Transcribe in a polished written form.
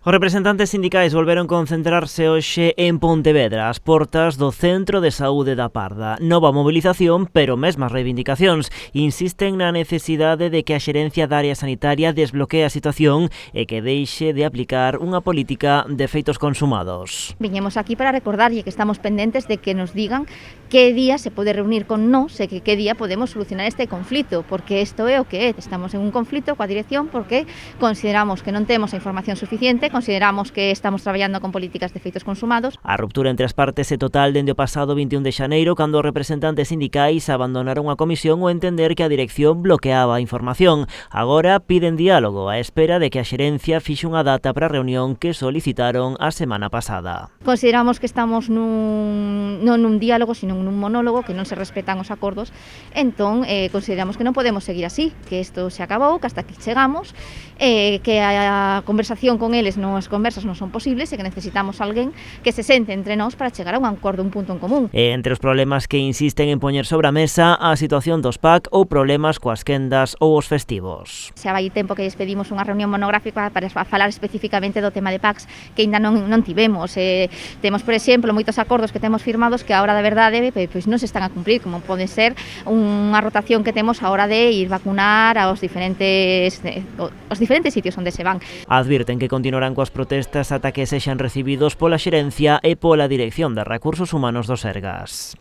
Os representantes sindicais volveron concentrarse hoxe en Pontevedra, ás portas do Centro de Saúde da Parda. Nova mobilización, pero mesmas reivindicacións. Insisten na necesidade de que a xerencia da área sanitaria desbloquee a situación e que deixe de aplicar unha política de feitos consumados. Viñemos aquí para recordarlle que estamos pendentes de que nos digan que día se pode reunir con nós e que día podemos solucionar este conflito, porque isto é o que é. Estamos en un conflito coa dirección porque consideramos que non temos a información suficiente, consideramos que estamos traballando con políticas de feitos consumados. A ruptura entre as partes é total dende o pasado 21 de xaneiro, cando os representantes sindicais abandonaron a comisión ao entender que a dirección bloqueaba a información. Agora piden diálogo á espera de que a xerencia fixe unha data para a reunión que solicitaron a semana pasada. Consideramos que estamos non nun diálogo, sino nun monólogo, que non se respetan os acordos. Entón, consideramos que non podemos seguir así, que isto se acabou, que hasta aquí chegamos, que a conversación con eles as conversas non son posibles e que necesitamos alguén que se sente entre nós para chegar a un acordo, un punto en común. Entre os problemas que insisten en poñer sobre a mesa a situación dos PAC ou problemas coas quendas ou os festivos. Xa vai tempo que pedimos unha reunión monográfica para falar especificamente do tema de PACs que ainda non tivemos. Temos, por exemplo, moitos acordos que temos firmados que a hora da verdade pois non se están a cumprir, como pode ser unha rotación que temos a hora de ir vacunar aos diferentes sitios onde se van. Advirten que continuarán coas protestas ata que sexan recibidos pola xerencia e pola Dirección de Recursos Humanos do Sergas.